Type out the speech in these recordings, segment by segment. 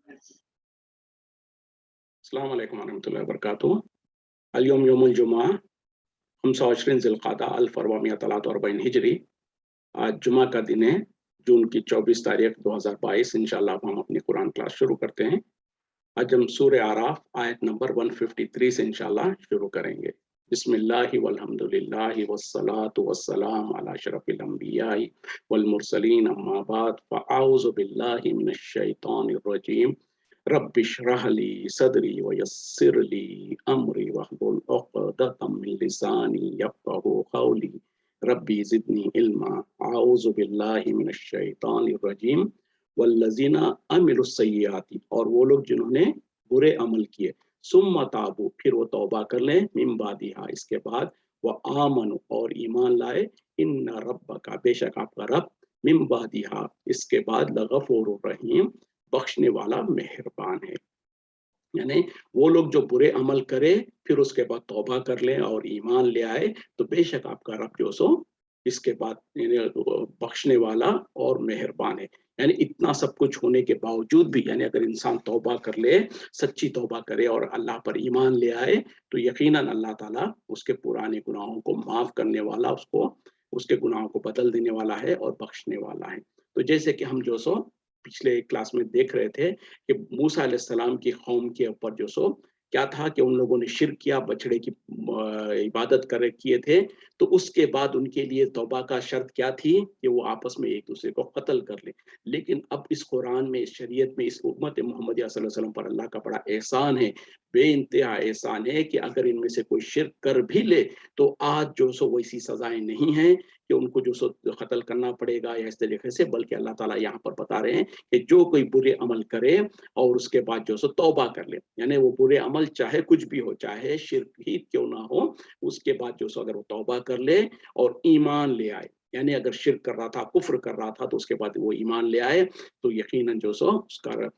अस्सलाम वालेकुम वरहमतुल्लाहि वबरकातुहू। अल-यौम यौमुल जुमा 25 ज़िलक़अदा अल-1443 हिजरी। आज जुमा का दिन है, जून की 24 तारीख 2022। इंशाअल्लाह हम अपनी कुरान क्लास शुरू करते हैं। आज हम सूरह आराफ आयत नंबर 153 से इंशाअल्लाह शुरू करेंगे। बिस्मिल्लाहि वल्हम्दुलिल्लाहि वस्सलातु वस्सलाम अला अशरफिल अंबियाई वल मुरसलीन, अम्मा बाद, फ़अऊज़ु बिल्लाहि मिनश शैतानिर रजीम। रब्बि इश्रह ली सदरी व यस्सिर ली अमरी वहलुल उक़दतम मिन लिसानी यफ़क़हू क़ौली। रब्बी ज़िदनी इल्मा। अऊज़ु बिल्लाहि मिनश शैतानिर रजीम। वल्लज़ीना अमिलुस सय्याति, और वो लोग जिन्होंने बुरे अमल किए, सुम्मा ताबू, फिर वो तौबा कर लें, मिन बादिहा, इसके बाद, व आमनु, और ईमान लाए, इन्ना रब्बका, बेशक आपका रब, मिन बादिहा, इसके बाद, लगफूरुर रहीम, बख्शने वाला मेहरबान है। यानी वो लोग जो बुरे अमल करे फिर उसके बाद तौबा कर लें और ईमान ले आए, तो बेशक आपका रब जो सो इसके बाद बख्शने वाला और मेहरबान है। यानी इतना सब कुछ होने के बावजूद भी, यानी अगर इंसान तौबा कर ले, सच्ची तौबा करे और अल्लाह पर ईमान ले आए, तो यकीनन अल्लाह ताला उसके पुराने गुनाहों को माफ करने वाला, उसको उसके गुनाहों को बदल देने वाला है और बख्शने वाला है। तो जैसे कि हम जो सो पिछले क्लास में देख रहे थे कि मूसा अलैहिस्सलाम की कौम के ऊपर जो सो क्या था कि उन लोगों ने शिर्क किया, बछड़े की इबादत कर किए थे। तो उसके बाद उनके लिए तौबा का शर्त क्या थी कि वो आपस में एक दूसरे को कत्ल कर ले। लेकिन अब इस कुरान में, इस शरीयत में, इस उम्मत मोहम्मदिया सल्लल्लाहु अलैहि वसल्लम पर अल्लाह का बड़ा एहसान है, बेइंतहा एहसान है कि अगर इनमें से कोई शिर्क कर भी ले तो आज जो सो वैसी सजाएं नहीं हैं कि उनको जो सो कत्ल करना पड़ेगा या इस तरीके से, बल्कि अल्लाह ताला यहाँ पर बता रहे हैं कि जो कोई बुरे अमल करे और उसके बाद जो सो तौबा कर ले, यानी वो बुरे अमल चाहे कुछ भी हो, चाहे शिर्क ही क्यों ना हो, उसके बाद जो सो अगर वो तौबा कर ले और ईमान ले आए, यानी अगर शिर्क कर रहा था, कुफ्र कर रहा था, तो उसके बाद वो ईमान ले आए, तो यकीनन जो सो उसका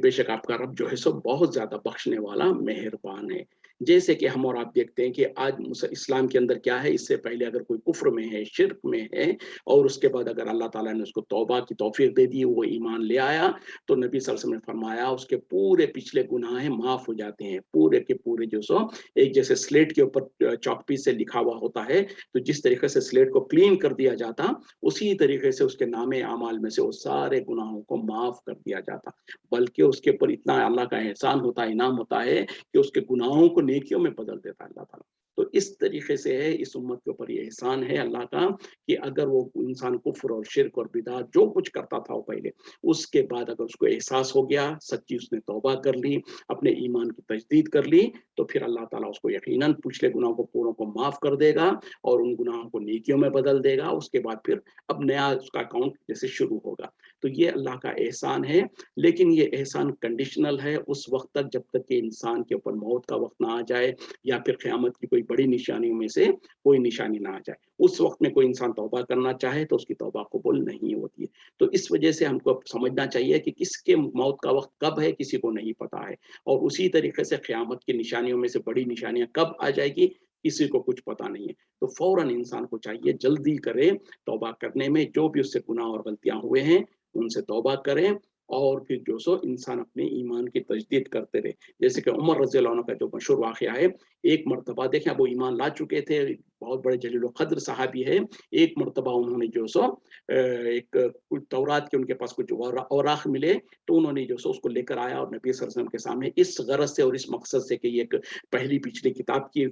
बेशक आपका रब जो है सो बहुत ज्यादा बख्शने वाला मेहरबान है। जैसे कि हम और आप देखते हैं कि आज इस्लाम के अंदर क्या है, इससे पहले अगर कोई कुफ्र में है, शिर्क में है, और उसके बाद अगर अल्लाह ताला ने उसको तौबा की तौफीक दे दी, वो ईमान ले आया, तो नबी सल्लल्लाहु अलैहि वसल्लम ने फरमाया उसके पूरे पिछले गुनाह माफ हो जाते हैं, पूरे के पूरे जो सो एक जैसे स्लेट के ऊपर चॉकपी से लिखा हुआ होता है, तो जिस तरीके से स्लेट को क्लीन कर दिया जाता, उसी तरीके से उसके नामे आमाल में से वो सारे गुनाहों को माफ कर दिया जाता। बल्कि उसके ऊपर इतना अल्लाह का एहसान होता है, इनाम होता है कि उसके गुनाहों को नेकियों में बदल देता है अल्लाह ताला। तो इस तरीके से है, इस उम्मत के ऊपर ये एहसान है अल्लाह का कि अगर वो इंसान कुफ्र और शिर्क और बिदअत जो कुछ करता था वो पहले, उसके बाद अगर उसको एहसास हो गया, सच्ची उसने तौबा कर ली, अपने ईमान की तजदीद कर ली, तो फिर अल्लाह ताला उसको यकीनन पिछले गुनाहों को पूरों को माफ कर देगा और उन गुनाहों को नेकियों में बदल देगा। उसके बाद फिर अब नया उसका अकाउंट जैसे शुरू होगा। तो ये अल्लाह का एहसान है, लेकिन ये एहसान कंडीशनल है उस वक्त तक जब तक कि इंसान के ऊपर मौत का वक्त ना आ जाए या फिर क़यामत की कोई बड़ी निशानियों में से कोई निशानी ना आ जाए। उस वक्त में कोई इंसान तौबा करना चाहे तो उसकी तौबा कबूल नहीं होती है। तो इस वजह से हमको समझना चाहिए कि किसके मौत का वक्त कब है, किसी को नहीं पता है, और उसी तरीके से क़यामत की निशानियों में से बड़ी निशानियां कब आ जाएगी, किसी को कुछ पता नहीं है। तो फौरन इंसान को चाहिए जल्दी करे तौबा करने में, जो भी उससे गुनाह और गलतियां हुए हैं उनसे तौबा करें, और फिर जो सो इंसान अपने ईमान की तजदीद करते रहे। जैसे कि उमर रज़ी अल्लाह अन्हु का जो मशहूर वाक़या है, एक मर्तबा देखें वो ईमान ला चुके थे, बहुत बड़े जलील क़द्र सहाबी है। एक मर्तबा उन्होंने जो सो एक कुछ तौरात के उनके पास कुछ औराक़ मिले, तो उन्होंने जो सो उसको लेकर आया और नबी सल्लल्लाहु अलैहि वसल्लम के सामने इस गरज से और इस मकसद से कि ये एक पहली पिछली किताब की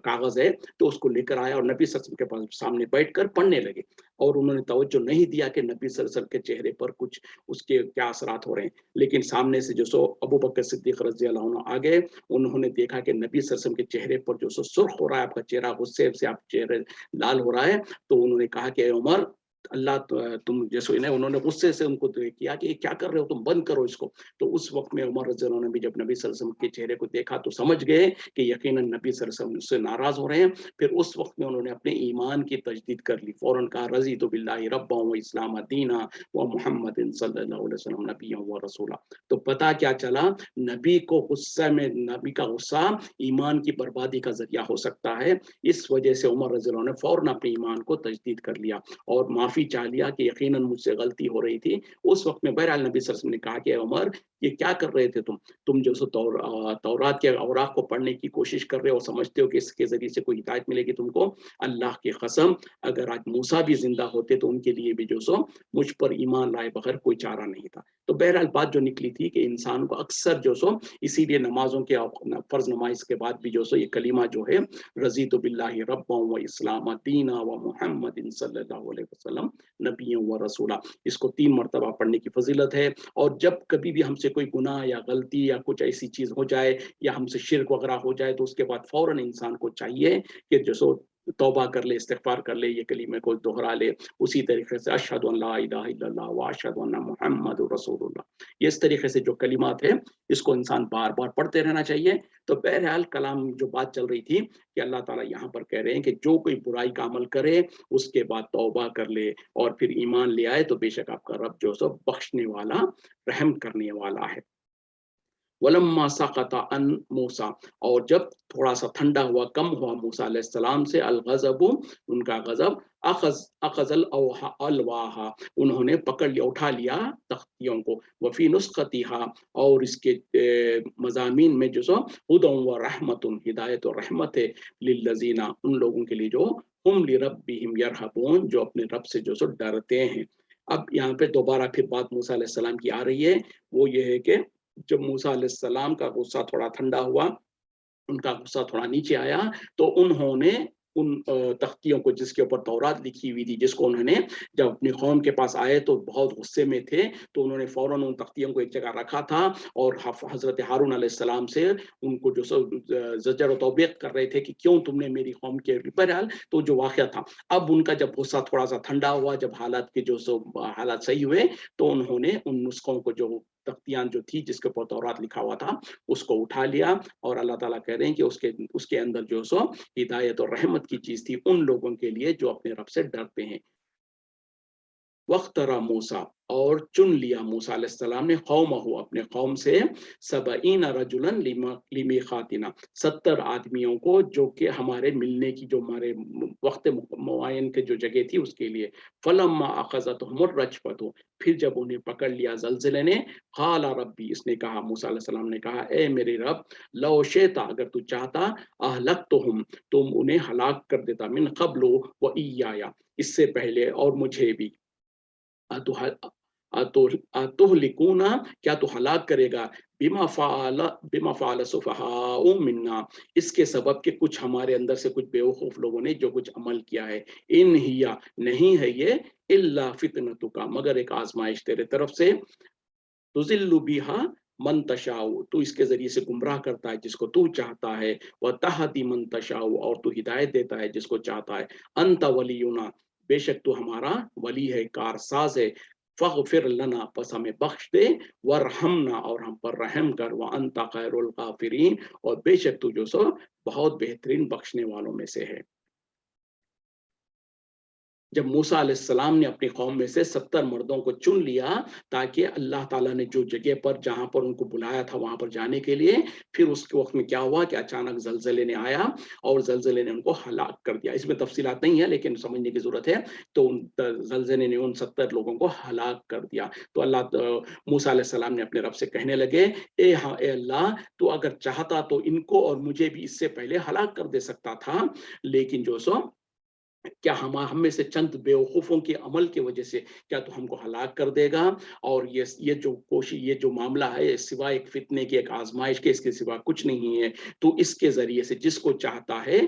कागज़ है, तो उसको लेकर आया और नबी सल्लल्लाहु अलैहि वसल्लम के पास सामने बैठकर पढ़ने लगे, और उन्होंने तवज्जो नहीं दिया कि नबी सल्लल्लाहु अलैहि वसल्लम के चेहरे पर कुछ उसके क्या असरात हो रहे हैं। लेकिन सामने से जो सो अबू बकर सिद्दीक़ रज़ी अल्लाह अन्हु आ गए, उन्होंने देखा कि नबी सल्लल्लाहु अलैहि वसल्लम के चेहरे पर जो सो सुर्ख हो रहा है, आपका चेहरा गुस्से से आप चेहरे लाल हो रहा है, तो उन्होंने कहा कि उमर, अल्लाह तुम जैसे इन्हें उन्होंने गुस्से से उनको किया कि क्या कर रहे हो तुम, बंद करो इसको। तो उस वक्त में उमर रज़ी अल्लाह अन्हु ने भी जब नबी सल्लल्लाहु अलैहि वसल्लम के चेहरे को देखा तो समझ गए कि यकीनन नबी सल्लल्लाहु अलैहि वसल्लम उससे नाराज हो रहे हैं। फिर उस वक्त में उन्होंने अपने ईमान की तजदीद कर ली, फौरन कहा रज़ीतु बिल्लाहि रब्बन व इस्लाम दीना व मुहम्मदिन सल्लल्लाहु अलैहि वसल्लम नबिय्यन व रसूला। तो पता क्या चला, नबी को गुस्से में, नबी का गुस्सा ईमान की बर्बादी का जरिया हो सकता है। इस वजह से उमर रज़ी अल्लाह अन्हु ने फौरन अपने ईमान को तजदीद कर लिया और माफ़ी चाह लिया कि यकीनन मुझसे गलती हो रही थी। उस वक़्त में बहरहाल नबी सल्लल्लाहु अलैहि वसल्लम ने कहा कि उमर, ये क्या कर रहे थे तुम? तुम जो सो तौरात के औराक को पढ़ने की कोशिश कर रहे हो, समझते हो कि इसके ज़रिए से कोई हिदायत मिलेगी तुमको। अल्लाह की कसम, अगर आज मूसा भी ज़िंदा होते तो उनके लिए भी जो सो मुझ पर ईमान लाए बगैर कोई चारा नहीं था। तो बहरहाल बात जो निकली थी कि इंसान को अक्सर जो सो इसीलिए नमाज़ों के फ़र्ज़ नमाज़ के बाद भी जो सो ये कलीमा जो है, रज़ीतु बिल्लाहि रब्बन व इस्लाम दीना व मुहम्मदिन सल्लल्लाहु अलैहि वसल्लम नबिय्यन व रसूला, इसको 3 मर्तबा पढ़ने की फ़ज़ीलत है। और जब कभी भी हमसे कोई गुनाह या गलती या कुछ ऐसी चीज़ हो जाए या हमसे शिर्क वग़ैरह हो जाए, तो उसके बाद फ़ौरन इंसान को चाहिए कि जो सो तौबा कर ले, इस्तिग़फ़ार कर ले, ये कलीमे को दोहरा ले। उसी तरीक़े से अशहदु अन ला इलाहा इल्लल्लाह व अशहदु अन्ना मुहम्मदुर रसूलुल्लाह, ये इस तरीक़े से जो कलिमात है, इसको इंसान बार-बार पढ़ते रहना चाहिए। तो बहरहाल कलाम जो बात चल रही थी कि अल्लाह ताला यहाँ पर कह रहे हैं कि जो कोई बुराई का अमल करे, उसके बाद तौबा कर ले और फिर ईमान ले आए, तो बेशक आपका रब जो सो बख्शने वाला, रहम करने वाला है। वलम्मा सक़ता अन मूसा, और जब थोड़ा-सा ठंडा हुआ, कम हुआ मूसा अलैहिस्सलाम से अल-ग़ज़बु, उनका ग़ज़ब, अख़ज़ल अलवाहा, उन्होंने पकड़ लिया, उठा लिया तख्तियों को, वफ़ी नुस्ख़तिहा, और इसके मज़ामीन में जो सो हुदन व रहमतुन, हिदायत और रहमत है, लिल्लज़ीना, उन लोगों के लिए जो हुम लिरब्बिहिम यरहबून, जो अपने रब से जो सो डरते हैं। अब यहाँ पे दोबारा फिर बात मूसा अलैहिस्सलाम की आ रही है, वो ये है कि जब मूसा अलैहिस्सलाम का गुस्सा थोड़ा ठंडा हुआ, उनका गुस्सा थोड़ा नीचे आया, तो उन्होंने उन तख्तियों को, जिसके ऊपर तौरात लिखी हुई थी, जिसको उन्होंने जब अपनी कौम के पास आए तो बहुत गुस्से में थे, तो उन्होंने फ़ौरन उन तख्तियों को एक जगह रखा था और हज़रत हारून अलैहिस्सलाम से उनको जो सो ज़जर व तौबीख कर रहे थे कि क्यों तुमने मेरी कौम के, बहरहाल तो जो वाक़या था। अब उनका जब गुस्सा थोड़ा-सा ठंडा हुआ, जब हालात के जो सो हालात सही हुए, तो उन्होंने उन नुस्ख़ों को, जो तख्तियाँ जो थी जिसके ऊपर तौरात लिखा हुआ था, उसको उठा लिया, और अल्लाह ताला कह रहे हैं कि उसके उसके अंदर जो सो हिदायत और रहमत की चीज़ थी उन लोगों के लिए जो अपने रब से डरते हैं। वख्तरा मूसा, और चुन लिया मूसा अलैहिस्सलाम ने कौमहू, अपने कौम से, सबईन रजुलन लिमीक़ातिना, 70 आदमियों को, जो कि हमारे मिलने की, जो हमारे वक्त मुआयन के जो जगह थी उसके लिए। फलम्मा अखज़तहुमुर रजफ़तु, फिर जब उन्हें पकड़ लिया ज़लज़ले ने, क़ाला रब्बी, इसने कहा, मूसा अलैहिस्सलाम ने कहा, ए मेरे रब, लौ शिता, अगर तू चाहता, अहलक्तुहुम, तुम उन्हें हलाक कर देता, मिन क़ब्लु व इय्याया, इससे पहले और मुझे भी। अतुह अतुहलिकूना, क्या तू हलाक करेगा, बिमा फ़अल सुफ़हाउ मिन्ना, इसके सबब के कुछ हमारे अंदर से कुछ बेवकूफ़ लोगों ने जो कुछ अमल किया है। इन हिया, नहीं है ये, इल्ला फ़ितनतुका, मगर एक आज़माइश तेरे तरफ से, तुज़िल्लु बिहा मन तशाउ, तू इसके ज़रिए से गुमराह करता है जिसको तू चाहता है, व तहदी मन तशाउ, और तू हिदायत देता है जिसको चाहता है। अंत वलीयुना, बेशक तू हमारा वली है, कारसाज है। फ़ग़फ़िर लना, बस हमें बख्श दे, वरहमना, और हम पर रहम कर, व अंत खैरुल गाफ़िरीन, और बेशक तू जो सो बहुत बेहतरीन बख्शने वालों में से है। जब मूसा अलैहिस्सलाम ने अपनी कौम में से 70 मर्दों को चुन लिया, ताकि अल्लाह ताला ने जो जगह पर, जहाँ पर उनको बुलाया था वहाँ पर जाने के लिए, फिर उसके वक़्त में क्या हुआ कि अचानक ज़लज़ले ने आया और ज़लज़ले ने उनको हलाक कर दिया। इसमें तफ़सीलात नहीं है, लेकिन समझने की ज़रूरत है। तो उन ज़लज़ले ने उन 70 लोगों को हलाक कर दिया। तो मूसा अलैहिस्सलाम ने अपने रब से कहने लगे, ए अल्लाह, तू अगर चाहता तो इनको और मुझे भी इससे पहले हलाक कर दे सकता था, लेकिन जो सो क्या हम में से चंद बेवकूफ़ों के अमल की वजह से क्या तू हमको हलाक कर देगा? और ये जो मामला है, सिवाय एक फ़ितने की, एक आज़माइश के, इसके सिवा कुछ नहीं है। तो इसके ज़रिए से जिसको चाहता है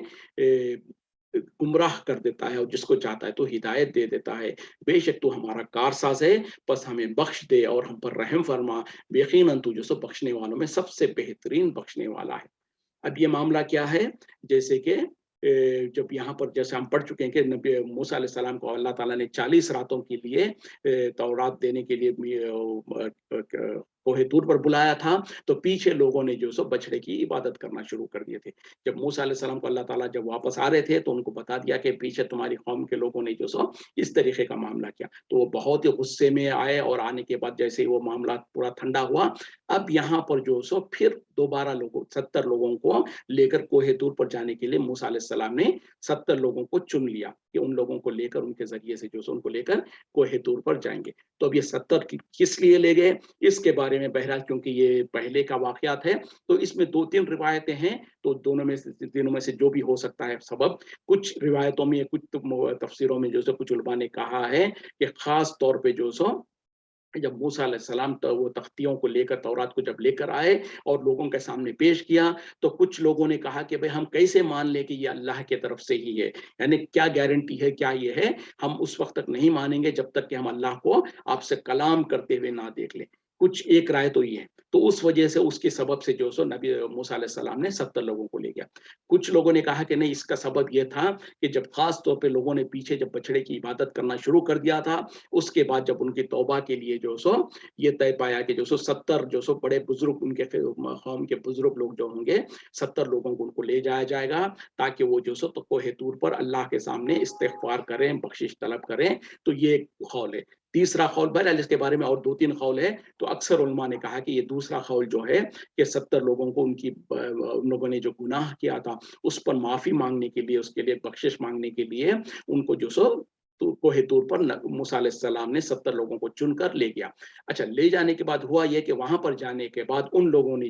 गुमराह कर देता है, और जिसको चाहता है तो हिदायत दे देता है। बेशक तू हमारा कारसाज़ है, बस हमें बख्श दे और हम पर रहम फरमा। यकीनन तू जो सो बख्शने वालों में सबसे बेहतरीन बख्शने वाला है। अब ये मामला क्या है? जैसे कि जब यहाँ पर, जैसे हम पढ़ चुके हैं कि नबी मूसा अलैहिस्सलाम को अल्लाह ताला ने 40 रातों के लिए तौरात देने के लिए कोहे तूर पर बुलाया था, तो पीछे लोगों ने जो सो बछड़े की इबादत करना शुरू कर दिए थे। जब मूसा अलैहिस्सलाम को अल्लाह ताला जब वापस आ रहे थे, तो उनको बता दिया कि पीछे तुम्हारी कौम के लोगों ने जो सो इस तरीके का मामला किया। तो वो बहुत ही गुस्से में आए, और आने के बाद जैसे ही वो मामला पूरा ठंडा हुआ, अब यहाँ पर जो सो फिर दोबारा 70 लोगों को लेकर कोहे तूर पर जाने के लिए मूसा अलैहिस्सलाम ने 70 लोगों को चुन लिया। کہ ان لوگوں کو لیکر ان کے ذریعے سے جو ان کو لیکر کوہ طور پر جائیں گے. تو اب یہ 70 کس لیے لے گئے اس کے بارے میں بہرحال کیونکہ یہ پہلے کا واقعات ہے تو اس میں 2-3 روایتیں ہیں, تو تینوں میں سے جو بھی ہو سکتا ہے سبب. کچھ روایتوں میں کچھ تفسیروں میں جو کچھ علماء نے کہا ہے کہ خاص طور پہ جو جب موسیٰ علیہ السلام تو وہ تختیوں کو لے کر تورات کو جب لے کر آئے اور لوگوں کے سامنے پیش کیا تو کچھ لوگوں نے کہا کہ بھئی ہم کیسے مان لیں کہ یہ اللہ کی طرف سے ہی ہے, یعنی کیا گارنٹی ہے, کیا یہ ہے, ہم اس وقت تک نہیں مانیں گے جب تک کہ ہم اللہ کو آپ سے کلام کرتے ہوئے نہ دیکھ لیں. کچھ ایک رائے تو یہ ہے, تو اس وجہ سے اس کے سبب سے جو نبی موسیٰ علیہ السلام نے 70 لوگوں کو لے گیا. کچھ لوگوں نے کہا کہ نہیں, اس کا سبب یہ تھا کہ جب خاص طور پہ لوگوں نے پیچھے جب بچڑے کی عبادت کرنا شروع کر دیا تھا, اس کے بعد جب ان کی توبہ کے لیے یہ طے پایا کہ 70 بڑے بزرگ ان کے قوم کے بزرگ لوگ جو ہوں گے 70 لوگوں کو ان کو لے جایا جائے گا تاکہ وہ تو کوہ طور پر اللہ کے سامنے استغفار کریں, بخشش طلب کریں. تو یہ ایک قول ہے. تیسرا قول بہرحال اس کے بارے میں اور 2-3 قول ہے, تو اکثر علماء نے کہا کہ یہ دوسرا قول جو ہے کہ 70 لوگوں کو ان لوگوں نے جو گناہ کیا تھا اس پر معافی مانگنے کے لیے, اس کے لیے بخشش مانگنے کے لیے ان کو تو کوہ طور پر موسیٰ علیہ السلام نے 70 لوگوں کو چن کر لے گیا. اچھا, لے جانے کے بعد ہوا یہ کہ وہاں پر جانے کے بعد ان لوگوں نے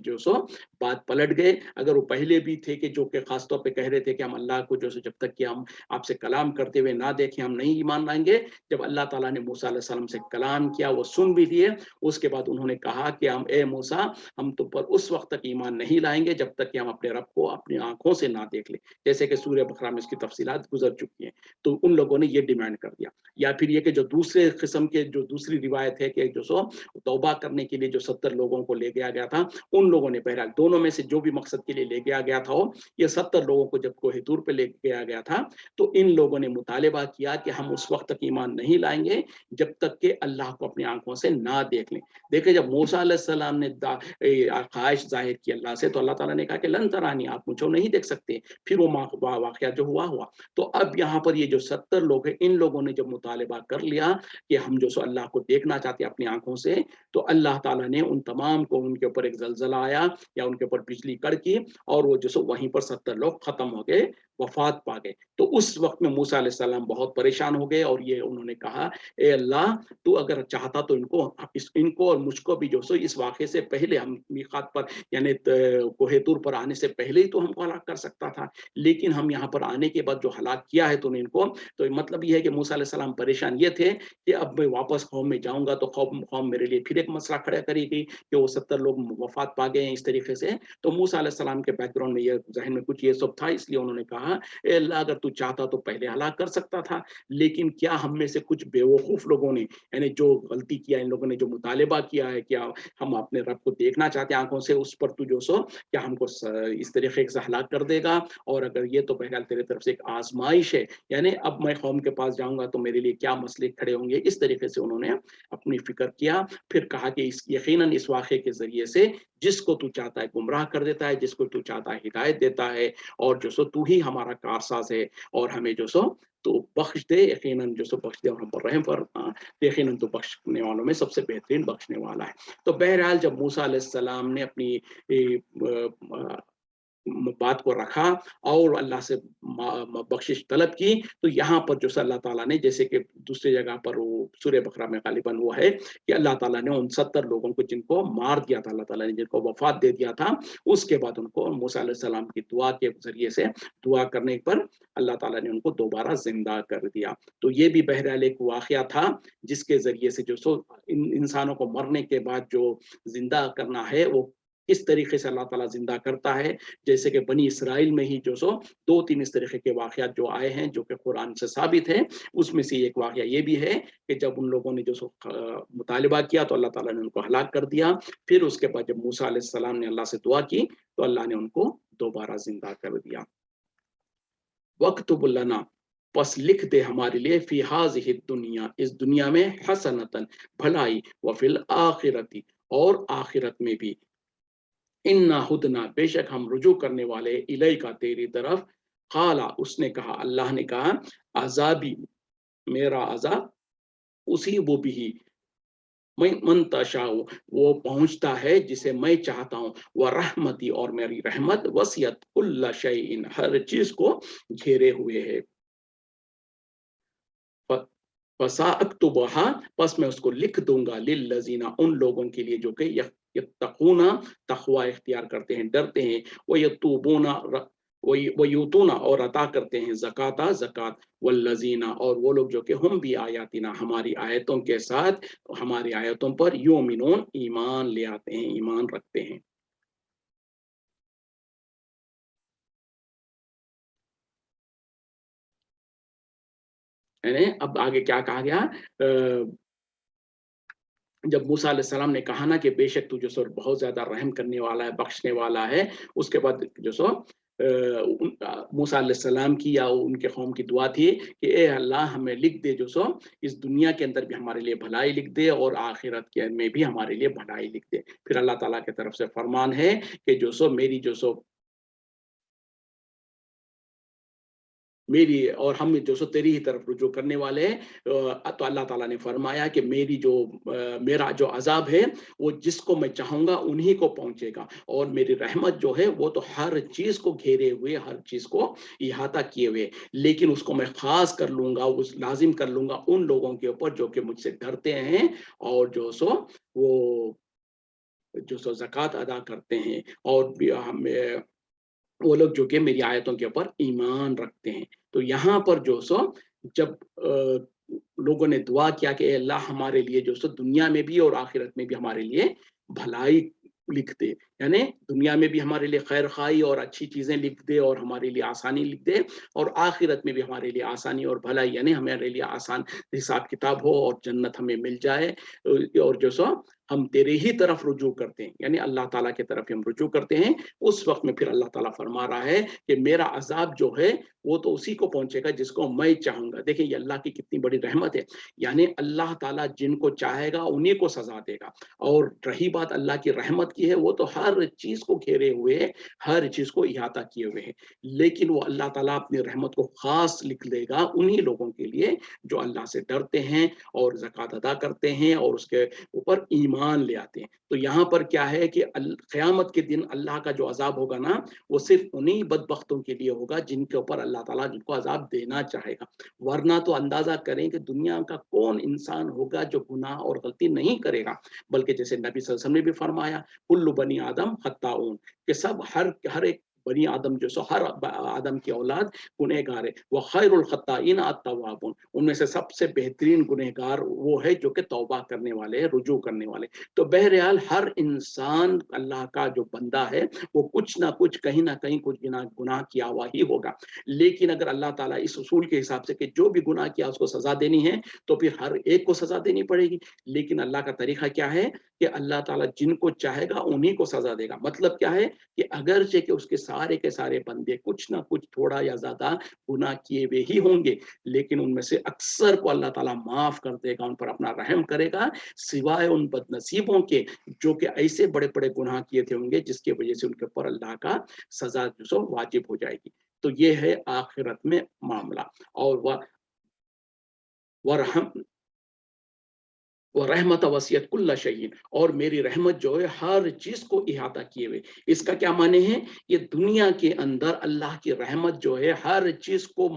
بات پلٹ گئے. اگر وہ پہلے بھی تھے کہ جو کہ خاص طور پہ کہہ رہے تھے کہ ہم اللہ کو جب تک کہ ہم آپ سے کلام کرتے ہوئے نہ دیکھیں ہم نہیں ایمان لائیں گے, جب اللہ تعالیٰ نے موسیٰ علیہ السلام سے کلام کیا وہ سن بھی لیے, اس کے بعد انہوں نے کہا کہ اے موسیٰ ہم تم پر اس وقت تک ایمان نہیں لائیں گے جب تک کہ ہم اپنے رب کو اپنی آنکھوں سے نہ دیکھ لیں, جیسے کہ سورہ بقرہ میں اس کی تفصیلات گزر چکی ہیں. تو ان لوگوں نے یہ ڈیمانڈ کر دیا. یا پھر یہ کہ جو دوسرے قسم کے جو دوسری روایت ہے کہ توبہ کرنے کے لیے جو 70 لوگوں کو لے گیا تھا, ان لوگوں نے بہرحال دونوں میں سے جو بھی مقصد کے لیے لے گیا تھا یہ 70 لوگوں کو جب کوہ طور پہ لے گیا تھا تو ان لوگوں نے مطالبہ کیا کہ ہم اس وقت تک ایمان نہیں لائیں گے جب تک کہ اللہ کو اپنی آنکھوں سے نہ دیکھ لیں. دیکھیں, جب موسیٰ علیہ السلام نے خواہش ظاہر کی اللہ سے تو اللہ تعالیٰ نے کہا کہ لن ترانی, آپ مجھے نہیں دیکھ سکتے. پھر وہ واقعہ جو ہوا. تو اب یہاں پر یہ جو 70 لوگ ہیں ان لوگوں نے جب مطالبہ کر لیا کہ ہم اللہ کو دیکھنا چاہتے ہیں اپنی آنکھوں سے, تو اللہ تعالیٰ نے ان تمام کو ان کے اوپر ایک زلزلہ آیا یا ان کے اوپر بجلی کڑکی اور وہ وہیں پر 70 لوگ ختم ہو گئے, وفات پا گئے. تو اس وقت میں موسیٰ علیہ السلام بہت پریشان ہو گئے اور یہ انہوں نے کہا اے اللہ تو اگر چاہتا تو ان کو اور مجھ کو بھی اس واقعے سے پہلے ہم میقات پر یعنی کوہ طور پر آنے سے پہلے ہی تو ہم کو ہلاک کر سکتا تھا, لیکن ہم یہاں پر آنے کے بعد جو ہلاک کیا ہے تو ان کو, تو مطلب یہ ہے کہ موسیٰ علیہ السلام پریشان یہ تھے کہ اب میں واپس قوم میں جاؤں گا تو قوم میرے لیے پھر ایک مسئلہ کھڑا کرے گی کہ وہ 70 لوگ وفات پا گئے ہیں اس طریقے سے. تو موسیٰ علیہ السلام کے بیک گراؤنڈ میں یہ ذہن میں کچھ یہ سب تھا, اس لیے انہوں نے کہا اے اللہ اگر تو چاہتا تو پہلے ہلاک کر سکتا تھا, لیکن کیا ہم میں سے کچھ بیوقوف لوگوں نے یعنی جو غلطی کیا ان لوگوں نے جو مطالبہ کیا ہے کیا ہم اپنے رب کو دیکھنا چاہتے ہیں آنکھوں سے, اس پر تو کیا ہم کو اس طریقے سے ہلاک کر دے گا, اور اگر یہ تو بہرحال تیرے طرف سے ایک آزمائش ہے, یعنی اب میں قوم کے پاس جاؤں گا تو میرے لیے کیا مسئلے کھڑے ہوں گے. اس طریقے سے انہوں نے اپنی فکر کیا. پھر کہا کہ یقیناً اس واقعے کے ذریعے سے جس کو تو چاہتا ہے گمراہ کر دیتا ہے, جس کو تو چاہتا ہے ہدایت دیتا ہے, اور تو ہی ہمارا کارساز ہے اور ہمیں تو بخش دے, یقیناً بخش دے اور ہم پر رحم فرما, یقیناً تو بخشنے والوں میں سب سے بہترین بخشنے والا ہے. تو بہرحال جب موسیٰ علیہ السلام نے اپنی بات کو رکھا اور اللہ سے بخشش طلب کی, تو یہاں پر اللہ تعالیٰ نے جیسے کہ دوسری جگہ پر وہ سورہ بقرہ میں غالباً وہ ہے کہ اللہ تعالیٰ نے ان 70 لوگوں کو جن کو مار دیا تھا, اللہ تعالیٰ نے جن کو وفات دے دیا تھا, اس کے بعد ان کو موسیٰ علیہ السلام کی دعا کے ذریعے سے دعا کرنے پر اللہ تعالیٰ نے ان کو دوبارہ زندہ کر دیا. تو یہ بھی بہرحال ایک واقعہ تھا جس کے ذریعے سے انسانوں کو مرنے کے بعد جو زندہ کرنا ہے وہ کس طریقے سے اللہ تعالیٰ زندہ کرتا ہے. جیسے کہ بنی اسرائیل میں ہی 2-3 اس طریقے کے واقعات جو آئے ہیں جو کہ قرآن سے ثابت ہے, اس میں سے ایک واقعہ یہ بھی ہے کہ جب ان لوگوں نے مطالبہ کیا تو اللہ تعالیٰ نے ان کو ہلاک کر دیا. پھر اس کے بعد جب موسیٰ علیہ السلام نے اللہ سے دعا کی تو اللہ نے ان کو دوبارہ زندہ کر دیا. وَاكْتُبْ لَنَا, پس لکھ دے ہمارے لیے فی ہذہ الدنیا, اس دنیا میں حسنۃ بھلائی, وفی الآخرۃ اور آخرت میں بھی, انا ہدنا بے شک ہم رجوع کرنے والے الیک تیری طرف. قالا, اس نے کہا, اللہ نے کہا, عذابی میرا عذاب, اسی وہ بھی من تشاء وہ پہنچتا ہے جسے میں چاہتا ہوں, ورحمتی اور میری رحمت وسعت کل شیء ہر چیز کو گھیرے ہوئے ہے. फसाअक्तुबहा, बस मैं उसको लिख दूंगा, लिल्लज़ीना, उन लोगों के लिए जो कि यत्तक़ूना, तक़वा इख्तियार करते हैं, डरते हैं, व यतूबूना, वो यूतूना, और अता करते हैं, ज़काता, ज़कात, वल्लज़ीना, और वो लोग जो कि हम भी आयातिना, हमारी आयतों के साथ, हमारी आयतों पर युमिनून, ईमान ले आते हैं, ईमान रखते हैं। यानी अब आगे क्या कहा गया, जब मूसा अलैहिस्सलाम ने कहा ना कि बेशक तू जो सो बहुत ज्यादा रहम करने वाला है, बख्शने वाला है, उसके बाद जो सो मूसा अलैहिस्सलाम की या उनके कौम की दुआ थी कि ए अल्लाह, हमें लिख दे जो सो, इस दुनिया के अंदर भी हमारे लिए भलाई लिख दे और आखिरत के में भी हमारे लिए भलाई लिख दे। फिर अल्लाह ताला की तरफ से फरमान है कि जो सो मेरी जो सो मेरी और हम जो सो तेरी ही तरफ रुजू करने वाले हैं। तो अल्लाह ताला ने फरमाया कि मेरा जो अजाब है वो जिसको मैं चाहूंगा उन्हीं को पहुंचेगा, और मेरी रहमत जो है वो तो हर चीज को घेरे हुए, हर चीज को इहाता किए हुए, लेकिन उसको मैं खास कर लूंगा, उस लाजिम कर लूंगा उन लोगों के ऊपर जो कि मुझसे डरते हैं, और जो सो वो जो सो ज़कात अदा करते हैं, और भी हमें वो लोग जो कि मेरी आयतों के ऊपर ईमान रखते हैं। तो यहाँ पर जो सो जब लोगों ने दुआ किया कि अल्लाह हमारे लिए जो सो दुनिया में भी और आखिरत में भी हमारे लिए भलाई लिख दे, यानी दुनिया में भी हमारे लिए खैर खाई और अच्छी चीजें लिख दे और हमारे लिए आसानी लिख दे, और आखिरत में भी हमारे लिए आसानी और भलाई, यानी हमारे लिए आसान हिसाब किताब हो और जन्नत हमें मिल जाए। और जो सो हम तेरे ही तरफ रुजू करते हैं, यानी अल्लाह ताला की तरफ हम रुजू करते हैं, उस वक्त में फिर अल्लाह ताला फरमा रहा है कि मेरा अजाब जो है वो तो उसी को पहुंचेगा जिसको मैं चाहूंगा। देखिए ये अल्लाह की कितनी बड़ी रहमत है, यानी अल्लाह ताला जिनको चाहेगा उन्हीं को सजा देगा। और रही बात अल्लाह की रहमत की है, वो तो हर चीज को घेरे हुए है, हर चीज को इहाता किए हुए है, लेकिन वो अल्लाह ताला अपनी रहमत को खास लिख लेगा उन्हीं लोगों के लिए जो अल्लाह से डरते हैं और ज़कात अदा करते हैं और उसके ऊपर ईमान ले आते हैं। तो यहाँ पर क्या है कि क़यामत के दिन अल्लाह का जो अजाब होगा ना, वो सिर्फ उन्हीं बदबख्तों के लिए होगा जिनके ऊपर अल्लाह ताला जिनको अजाब देना चाहेगा। वरना तो अंदाजा करें कि दुनिया का कौन इंसान होगा जो गुनाह और गलती नहीं करेगा, बल्कि जैसे नबी सल्लल्लाहु अलैहि वसल्लम ने भी फरमाया, कुल्लु बनी आदम खत्ताऊन, कि सब हर एक बनी आदम जो सो हर आदम की औलाद गुनहगार है। वह खैरुल खत्ताइन अत-तव्वाबून, उनमें से सबसे बेहतरीन गुनहगार वो है जो कि तौबा करने वाले हैं, रुजू करने वाले। तो बहरहाल हर इंसान अल्लाह का जो बंदा है वो कुछ ना कुछ कहीं ना कहीं कुछ गुनाह किया हुआ ही होगा, लेकिन अगर अल्लाह ताला इस उसूल के हिसाब से कि जो भी गुनाह किया उसको सजा देनी है तो फिर हर एक को सजा देनी पड़ेगी। लेकिन अल्लाह का तरीका क्या है कि अल्लाह ताला जिनको चाहेगा उन्हीं को सजा देगा। मतलब क्या है कि अगर से कि उसके सारे के सारे बंदे कुछ ना कुछ थोड़ा या ज्यादा गुनाह किए हुए ही होंगे, लेकिन उनमें से अक्सर को अल्लाह ताला माफ कर देगा, उन पर अपना रहम करेगा, सिवाय उन बदनसीबों के जो कि ऐसे बड़े बड़े गुनाह किए थे होंगे जिसकी वजह से उनके ऊपर अल्लाह का सजा जो सो वाजिब हो जाएगी। तो ये है आखिरत में मामला। और वह वो रहमत वसियत कुल्ला शहीन, और मेरी रहमत जो है हर चीज को इहाता किए हुए। इसका क्या माने हैं, ये दुनिया के अंदर अल्लाह की रहमत जो है हर चीज को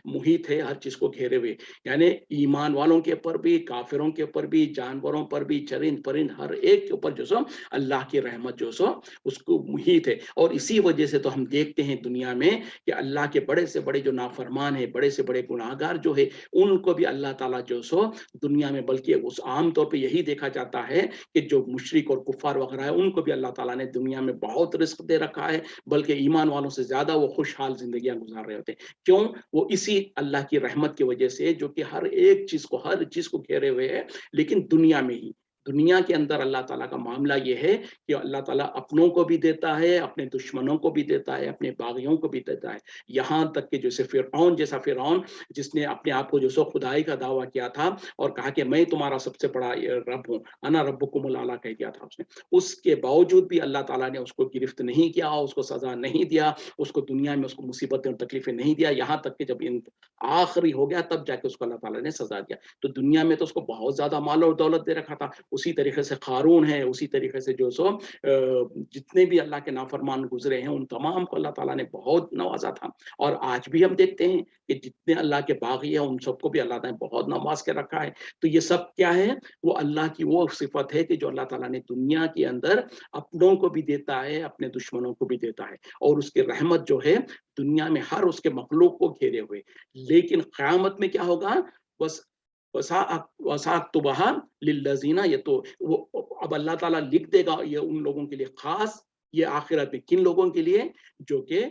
मुहित है, हर चीज को घेरे हुए, यानी ईमान वालों के ऊपर भी, काफिरों के ऊपर भी, जानवरों पर भी, चरिंद परिंद हर एक के ऊपर जो सो अल्लाह की रहमत जो सो उसको मुहित है। और इसी वजह से तो हम देखते हैं दुनिया में कि अल्लाह के बड़े से बड़े जो नाफरमान है, बड़े से बड़े गुनाहगार जो है, उनको भी अल्लाह ताला जो सो दुनिया में, बल्कि उस आम तौर पे यही देखा जाता है कि जो मुशरिक और कुफार वगैरह है उनको भी अल्लाह ताला ने दुनिया में बहुत रिस्क दे रखा है, बल्कि ईमान वालों से ज्यादा वो खुशहाल जिंदगियां गुजार रहे होते हैं। क्यों? वो इसी अल्लाह की रहमत की वजह से जो कि हर चीज को घेरे हुए है, लेकिन दुनिया में ही, दुनिया के अंदर अल्लाह ताला का मामला ये है कि अल्लाह ताला अपनों को भी देता है, अपने दुश्मनों को भी देता है, अपने बागियों को भी देता है। यहाँ तक कि जैसे फिरौन जैसा फिरौन जिसने अपने आप को जो सो खुदाई का दावा किया था और कहा कि मैं तुम्हारा सबसे बड़ा रब हूँ, अना रब्बुकुमुल आला कह दिया था उसने, उसके बावजूद भी अल्लाह ताला ने उसको गिरफ्त नहीं किया, उसको सजा नहीं दिया, उसको दुनिया में उसको मुसीबतें और तकलीफें नहीं दिया, यहाँ तक कि जब आखिरी हो गया तब जाके उसको अल्लाह ताला ने सजा दिया। तो दुनिया में तो उसको बहुत ज्यादा माल और दौलत दे रखा था, उसी तरीके से क़ारून है, उसी तरीके से जो सो जितने भी अल्लाह के नाफरमान गुजरे हैं उन तमाम को अल्लाह ताला ने बहुत नवाजा था। और आज भी हम देखते हैं कि जितने अल्लाह के बागी हैं उन सबको भी अल्लाह ने बहुत नवाज के रखा है। तो ये सब क्या है, वो अल्लाह की वो सिफत है कि जो अल्लाह ताला ने दुनिया के अंदर अपनों को भी देता है, अपने दुश्मनों को भी देता है, और उसकी रहमत जो है दुनिया में हर उसके मखलूक को घेरे हुए। लेकिन क़यामत में क्या होगा, बस वसाअक्तुबहा लिल्लज़ीना, ये तो वो अब अल्लाह ताला लिख देगा ये उन लोगों के लिए खास, ये आखिरत में किन लोगों के लिए, जो कि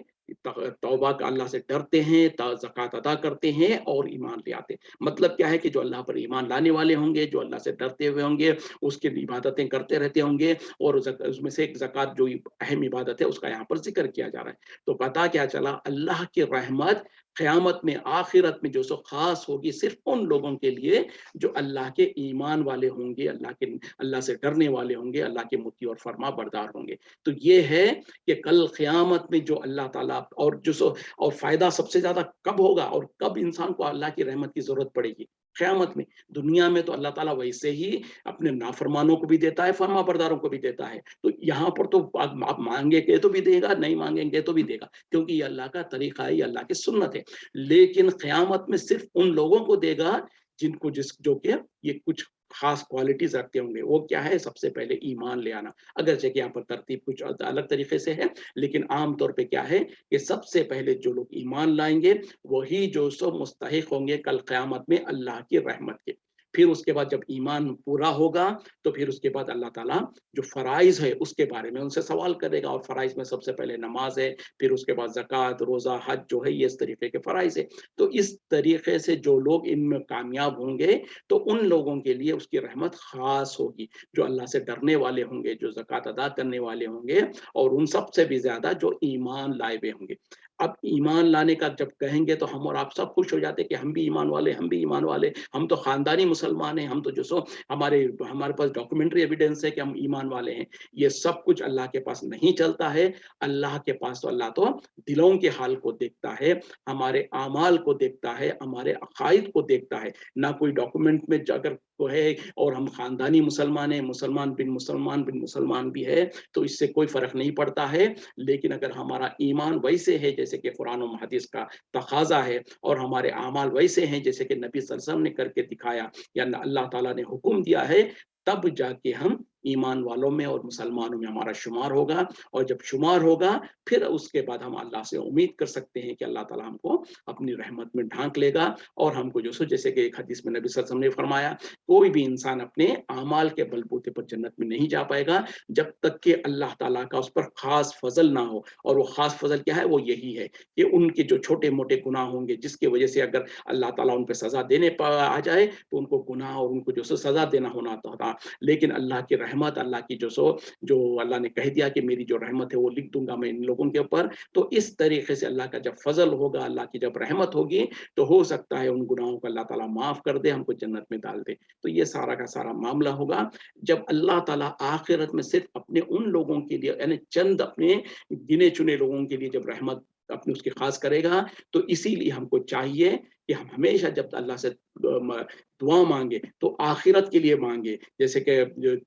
तौबा का अल्लाह से डरते हैं, ज़कात अदा करते हैं और ईमान ले आते हैं। मतलब क्या है कि जो अल्लाह पर ईमान लाने वाले होंगे, जो अल्लाह से डरते हुए होंगे, उसकी इबादतें करते रहते होंगे, और उसमें से एक ज़कात जो अहम इबादत है उसका यहाँ पर जिक्र किया जा रहा है। तो पता क्या चला, अल्लाह की रहमत क़यामत में आखिरत में जो सो खास होगी सिर्फ उन लोगों के लिए जो अल्लाह के ईमान वाले होंगे, अल्लाह से डरने वाले होंगे, अल्लाह के मुती और फरमा बरदार होंगे। तो ये है कि कल क़यामत में जो अल्लाह ताला और जो सो और फायदा सबसे ज्यादा कब होगा और कब इंसान को अल्लाह की रहमत की जरूरत पड़ेगी, क़यामत में। दुनिया में तो अल्लाह ताला वैसे ही अपने नाफरमानों को भी देता है, फरमा बरदारों को भी देता है। तो यहाँ पर तो आप मांगेंगे तो भी देगा, नहीं मांगेंगे तो भी देगा, क्योंकि ये अल्लाह का तरीका है, ये अल्लाह की सुन्नत है। लेकिन क़यामत में सिर्फ उन लोगों को देगा जिनको जो कि ये कुछ खास क्वालिटीज रखते होंगे। वो क्या है, सबसे पहले ईमान ले आना। अगरचे कि यहाँ पर तरतीब कुछ अलग तरीके से है, लेकिन आम तौर पे क्या है कि सबसे पहले जो लोग ईमान लाएंगे वही जो सो मुस्तहिक होंगे कल क़यामत में अल्लाह की रहमत के। फिर उसके बाद जब ईमान पूरा होगा तो फिर उसके बाद अल्लाह ताला जो फ़राइज़ है उसके बारे में उनसे सवाल करेगा, और फ़राइज़ में सबसे पहले नमाज है, फिर उसके बाद ज़कात, रोज़ा, हज जो है, ये इस तरीके के फ़राइज़ है। तो इस तरीके से जो लोग इनमें कामयाब होंगे तो उन लोगों के लिए उसकी रहमत ख़ास होगी, जो अल्लाह से डरने वाले होंगे, जो ज़कात अदा करने वाले होंगे, और उन सब से भी ज़्यादा जो ईमान लाए हुए होंगे। अब ईमान लाने का जब कहेंगे तो हम और आप सब खुश हो जाते हैं कि हम भी ईमान वाले, हम भी ईमान वाले, हम तो खानदानी मुसलमान हैं, हम तो जो सो हमारे हमारे पास डॉक्यूमेंट्री एविडेंस है कि हम ईमान वाले हैं। ये सब कुछ अल्लाह के पास नहीं चलता है। अल्लाह के पास तो अल्लाह तो दिलों के हाल को देखता है, हमारे आमाल को देखता है, हमारे अकायद को देखता है। ना कोई डॉक्यूमेंट में अगर को है और हम खानदानी मुसलमान हैं, मुसलमान बिन मुसलमान भी है, तो इससे कोई फर्क नहीं पड़ता है। लेकिन अगर हमारा ईमान वैसे है जैसे कि कुरान और हदीस का तकाजा है, और हमारे आमाल वैसे हैं जैसे कि नबी सल्लल्लाहु अलैहि वसल्लम ने करके दिखाया या अल्लाह ताला ने हुक्म दिया है, तब जाके हम ईमान वालों में और मुसलमानों में हमारा शुमार होगा। और जब शुमार होगा फिर उसके बाद हम अल्लाह से उम्मीद कर सकते हैं कि अल्लाह ताला हमको अपनी रहमत में ढांक लेगा, और हमको जो सो जैसे कि एक हदीस में नबी सल्लल्लाहु अलैहि वसल्लम ने फरमाया, कोई भी इंसान अपने आमाल के बलबूते पर जन्नत में नहीं जा पाएगा जब तक कि अल्लाह ताला का उस पर खास फजल ना हो। और वो खास फजल क्या है, वो यही है कि उनके जो छोटे मोटे गुनाह होंगे जिसकी वजह से अगर अल्लाह ताला उन पर सजा देने पर आ जाए तो उनको गुनाह और उनको जो सजा देना होना था। लेकिन अल्लाह की रहमत, अल्लाह की जो अल्लाह ने कह दिया कि मेरी जो रहमत है वो लिख दूंगा मैं इन लोगों के ऊपर। तो इस तरीके से अल्लाह का जब फजल होगा, अल्लाह की जब रहमत होगी, तो हो सकता है उन गुनाहों को अल्लाह ताला माफ कर दे, हमको जन्नत में डाल दे। तो ये सारा का सारा मामला होगा जब अल्लाह ताला आखिरत में सिर्फ अपने उन लोगों के लिए, यानी चंद अपने गिने चुने लोगों के लिए जब रहमत अपनी उसकी खास करेगा। तो इसीलिए हमको चाहिए कि हम हमेशा जब अल्लाह से दुआ मांगे तो आखिरत के लिए मांगे। जैसे कि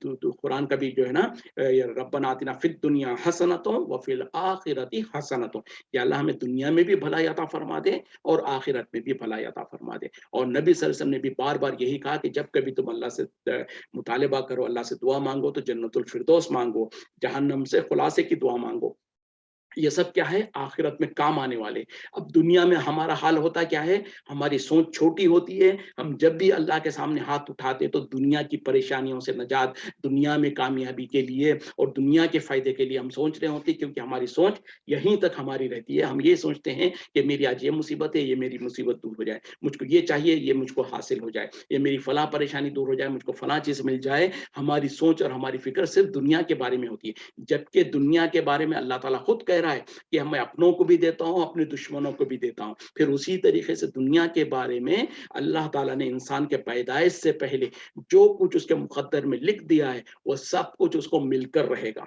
कुरान का भी जो है ना, रब्बना आतिना फिद दुनिया हसनतों व फिल आखिरती हसनतों, या अल्लाह हमें दुनिया में भी भलाई अता फरमा दे और आखिरत में भी भलाई अता फरमा दे। और नबी सल्लल्लाहु अलैहि वसल्लम ने भी बार बार यही कहा कि जब कभी तुम अल्लाह से मुतालिबा करो, अल्लाह से दुआ मांगो, तो जन्नतुल फिरदौस मांगो, जहन्नम से खुलासे की दुआ मांगो। ये सब क्या है, आखिरत में काम आने वाले। अब दुनिया में हमारा हाल होता क्या है, हमारी सोच छोटी होती है। हम जब भी अल्लाह के सामने हाथ उठाते तो दुनिया की परेशानियों से निजात, दुनिया में कामयाबी के लिए और दुनिया के फायदे के लिए हम सोच रहे होते हैं, क्योंकि हमारी सोच यहीं तक हमारी रहती है। हम ये सोचते हैं कि मेरी आज ये मुसीबत है, ये मेरी मुसीबत दूर हो जाए, मुझको ये चाहिए, ये मुझको हासिल हो जाए, ये मेरी फला परेशानी दूर हो जाए, मुझको फला चीज मिल जाए। हमारी सोच और हमारी फिक्र सिर्फ दुनिया के बारे में होती है, जबकि दुनिया के बारे में अल्लाह ताला खुद कह रहा है कि मैं अपनों को भी देता हूं, अपने दुश्मनों को भी देता हूं। फिर उसी तरीके से दुनिया के बारे में अल्लाह ताला ने इंसान के पैदाइश से पहले जो कुछ उसके मुकद्दर में लिख दिया है वो सब कुछ उसको मिलकर रहेगा।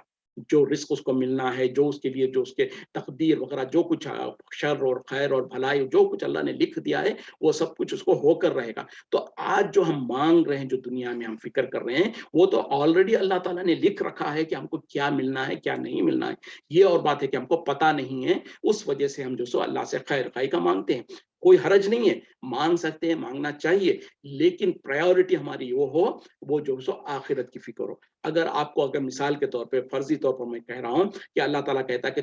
जो रिस्क उसको मिलना है, जो उसके लिए जो उसके तकदीर वगैरह जो कुछ शर और खैर और भलाई जो कुछ अल्लाह ने लिख दिया है वो सब कुछ उसको होकर रहेगा। तो आज जो हम मांग रहे हैं, जो दुनिया में हम फिक्र कर रहे हैं, वो तो ऑलरेडी अल्लाह ताला ने लिख रखा है कि हमको क्या मिलना है क्या नहीं मिलना है। ये और बात है कि हमको पता नहीं है, उस वजह से हम जो सो अल्लाह से खैर खाई का मांगते हैं। कोई हरज नहीं है, मांग सकते हैं, मांगना चाहिए, लेकिन प्रायोरिटी हमारी वो हो, वो जो सो आखिरत की फिक्र हो। अगर आपको, अगर मिसाल के तौर पे फर्जी तौर पर मैं कह रहा हूँ कि अल्लाह ताला कहता है कि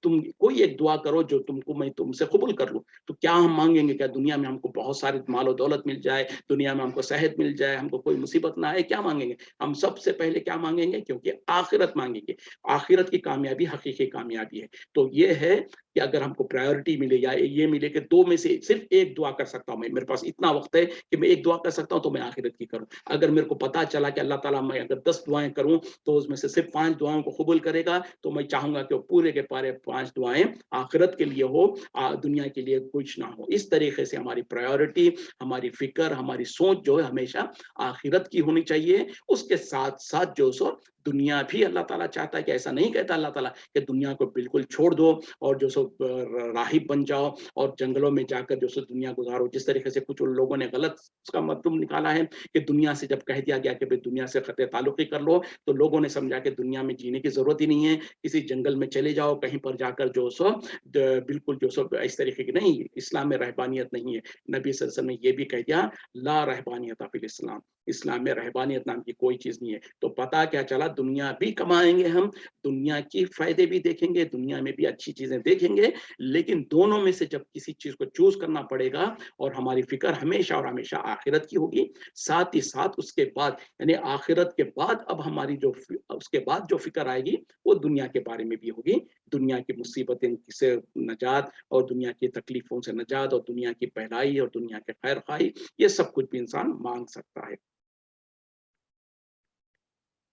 तुम कोई एक दुआ करो जो मैं तुमसे कबूल कर लूं, तो क्या हम मांगेंगे? क्या दुनिया में हमको बहुत सारे मालो दौलत मिल जाए, दुनिया में हमको सेहत मिल जाए, हमको कोई मुसीबत ना आए, क्या मांगेंगे? हम सबसे पहले क्या मांगेंगे? क्योंकि आखिरत मांगेंगे। आखिरत की कामयाबी हकीकी कामयाबी है। तो ये है कि अगर हमको प्रायोरिटी मिले या ये मिले कि दो में से सिर्फ एक दुआ कर सकता हूं, मैं मेरे पास इतना वक्त है कि मैं एक दुआ कर सकता हूं, तो मैं आखिरत की करूं। अगर मेरे को पता चला कि अल्लाह ताला मैं अगर 10 दुआएं करूं तो उसमें से सिर्फ 5 दुआओं को कबूल करेगा, तो मैं चाहूंगा कि वो पूरे के पूरे 5 दुआएं आखिरत के लिए हो, दुनिया के लिए कुछ ना हो। इस तरीके से हमारी प्रायोरिटी, हमारी फिक्र, हमारी सोच जो है हमेशा आखिरत की होनी चाहिए। उसके साथ साथ जो सो दुनिया भी अल्लाह ताला चाहता है कि ऐसा नहीं कहता अल्लाह ताला कि दुनिया को बिल्कुल छोड़ दो और जो सो राहिब बन जाओ और जंगलों में जाकर जो सो दुनिया गुजारो। जिस तरीके से कुछ लोगों ने गलत उसका मतलब निकाला है कि दुनिया से जब कह दिया गया कि भाई दुनिया से खत्े ताल्लुक ही कर लो, तो लोगों ने समझा कि दुनिया में जीने की जरूरत ही नहीं है, किसी जंगल में चले जाओ, कहीं पर जाकर जो सो बिल्कुल जो सो इस तरीके की नहीं, इस्लाम में रहबानियत नहीं है। नबी सल्लल्लाहु अलैहि वसल्लम ने ये भी कह दिया, ला रहबानियत फिल इस्लाम, इस्लाम में रहबानियत नाम की कोई चीज नहीं है। तो पता क्या चला, दुनिया भी कमाएंगे हम, दुनिया की फायदे भी देखेंगे, दुनिया में भी अच्छी चीजें देखेंगे, लेकिन दोनों में से जब किसी चीज को चूज करना पड़ेगा और हमारी फिक्र हमेशा और हमेशा आखिरत की होगी। साथ ही साथ उसके बाद यानी आखिरत के बाद अब हमारी जो उसके बाद जो फिक्र आएगी वो दुनिया के बारे में भी होगी, दुनिया की मुसीबतें से नजात और दुनिया की तकलीफों से नजात और दुनिया की पहलाई और दुनिया के खैर खाई, ये सब कुछ भी इंसान मांग सकता है।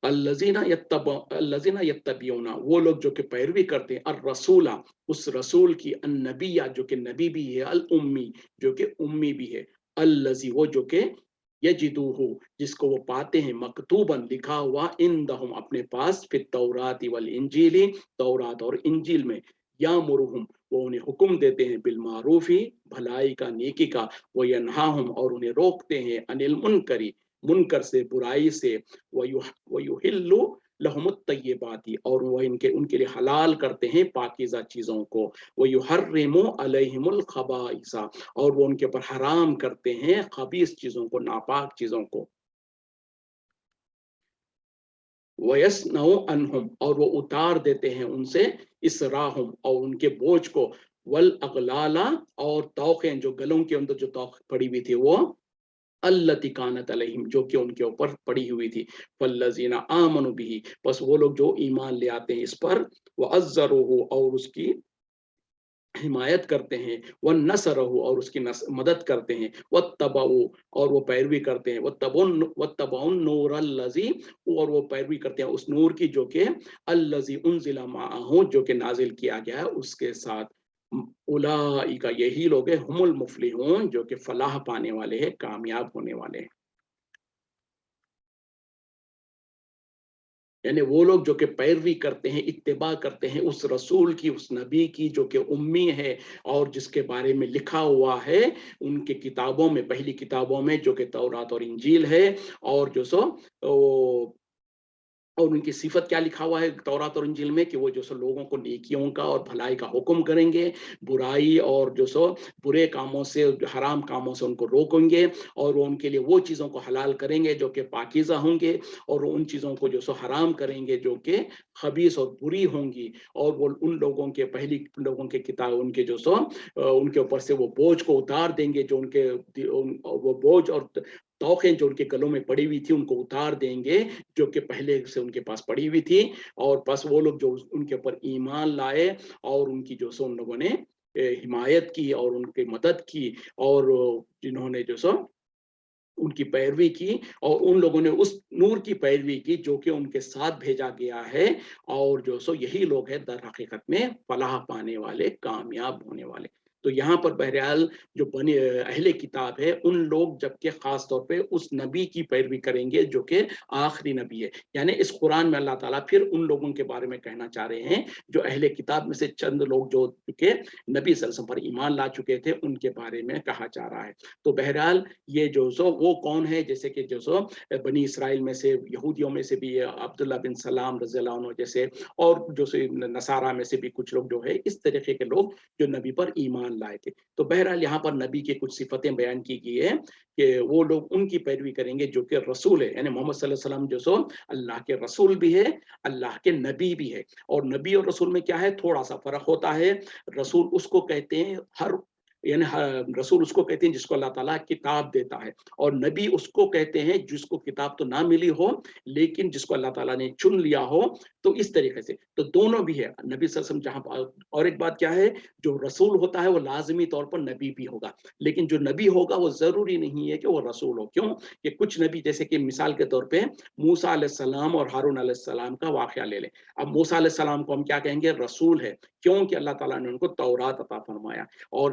अल्लज़ीना यत्तबिऊना, वो लोग जो कि पैरवी करते हैं, अर रसूला, उस रसूल की, अन नबिया, जो कि नबी भी है, अल उम्मी, जो कि उम्मी भी है, अल्लज़ी, वो जो कि यजिदूहु, जिसको वो पाते हैं, मकतूबन, लिखा हुआ, इंदहुम, अपने पास, फित तौरात वल इंजीली, तौरात और इंजील में, यामुरुहुम, वो उन्हें हुक्म देते हैं, बिल मारूफी, भलाई का, नेकी का, वो यनहाहुम, और उन्हें रोकते हैं, अनिल मुनकरी, मुनकर से, बुराई से, वयुहिल्लु लहुमुत तय्यिबाती, और वो इनके उनके लिए हलाल करते हैं पाकीज़ा चीजों को, वयुहर्रिमु अलैहिमुल खबाइसा, और वो उनके ऊपर हराम करते हैं खबीस चीजों को, नापाक चीजों को, वयस्नउ अनहुम, और वो उतार देते हैं उनसे, इसराहुम, और उनके बोझ को, वल अगलाला, और तौखें, जो गलों के अंदर जो तौख पड़ी हुई थी, वो अल्लती कानत अलैहिम, जो कि उनके ऊपर पड़ी हुई थी, फल्लजीना आमनु बिही, बस वो लोग जो ईमान ले आते हैं इस पर, वो अज्जरुहु, और उसकी हिमायत करते हैं, वह नसरहु, और उसकी मदद करते हैं, वह तबाऊ, और वो पैरवी करते हैं, वह तबाउन नूर अल्लजी, और वो पैरवी करते हैं उस नूर की जो कि अल्लजी उनजिला माअहु, जो कि नाजिल किया गया है उसके साथ। उलाइका, यही लोग हैं, हुमुल मुफलिहून, जो कि फलाह पाने वाले हैं, कामयाब होने वाले हैं। यानी वो लोग जो कि पैरवी करते हैं, इत्तिबा करते हैं उस रसूल की, उस नबी की, जो कि उम्मी है और जिसके बारे में लिखा हुआ है उनके किताबों में, पहली किताबों में, जो कि तौरात और इंजील है, और जो सो और उनकी सिफत क्या लिखा हुआ है तौरात और इंजील में, कि वो जो सो लोगों को नेकियों का और भलाई का हुक्म करेंगे, बुराई और जो सो बुरे कामों से, हराम कामों से उनको रोकेंगे, और वो उनके लिए वो चीज़ों को हलाल करेंगे जो कि पाकीज़ा होंगे, और उन चीज़ों को जो सो हराम करेंगे जो कि खबीस और बुरी होंगी, और वो उन लोगों के, पहली लोगों के किताब, उनके जो सो उनके ऊपर से वो बोझ को उतार देंगे, जो उनके वो बोझ और तौखें जो उनके गलों में पड़ी हुई थी उनको उतार देंगे, जो कि पहले से उनके पास पड़ी हुई थी, और बस वो लोग जो उनके ऊपर ईमान लाए और उनकी जो सो उन लोगों ने हिमायत की और उनकी मदद की, और जिन्होंने जो सो उनकी पैरवी की, और उन लोगों ने उस नूर की पैरवी की जो कि उनके साथ भेजा गया है, और जो सो यही लोग हैं दर हकीकत में फलाह पाने वाले, कामयाब होने वाले। تو یہاں پر بہرحال جو بنی اہل کتاب ہے ان لوگ جبکہ خاص طور پہ اس نبی کی پیروی کریں گے جو کہ آخری نبی ہے. یعنی اس قرآن میں اللہ تعالیٰ پھر ان لوگوں کے بارے میں کہنا چاہ رہے ہیں جو اہل کتاب میں سے چند لوگ جو کہ نبی صلی اللہ علیہ وسلم پر ایمان لا چکے تھے ان کے بارے میں کہا جا رہا ہے. تو بہرحال یہ جو سو وہ کون ہے، جیسے کہ جو سو بنی اسرائیل میں سے یہودیوں میں سے بھی عبداللہ بن سلام رضی اللہ عنہ جیسے، اور جو نصارہ میں سے بھی کچھ لوگ جو ہے اس طریقے کے لوگ جو نبی پر ایمان لائے تھے. تو بہرحال یہاں پر نبی کی کچھ صفتیں بیان کی گئی ہے کہ وہ لوگ ان کی پیروی کریں گے جو کہ رسول ہے، یعنی محمد صلی اللہ علیہ وسلم جو سو اللہ کے رسول بھی ہے، اللہ کے نبی بھی ہے. اور نبی اور رسول میں کیا ہے، تھوڑا سا فرق ہوتا ہے. رسول اس کو کہتے ہیں یعنی رسول اس کو کہتے ہیں جس کو اللہ تعالیٰ کتاب دیتا ہے، اور نبی اس کو کہتے ہیں جس کو کتاب تو نہ ملی ہو لیکن جس کو اللہ تعالیٰ نے چن لیا ہو. تو اس طریقے سے تو دونوں بھی ہے نبی صلی اللہ علیہ وسلم. جہاں اور ایک بات کیا ہے، جو رسول ہوتا ہے وہ لازمی طور پر نبی بھی ہوگا، لیکن جو نبی ہوگا وہ ضروری نہیں ہے کہ وہ رسول ہو. کیوں کہ کچھ نبی جیسے کہ مثال کے طور پہ موسیٰ علیہ السلام اور ہارون علیہ السلام کا واقعہ لے لیں. اب موسیٰ علیہ السلام کو ہم کیا کہیں گے، رسول ہے، کیوں کہ اللہ تعالیٰ نے ان کو تورات عطا فرمایا. اور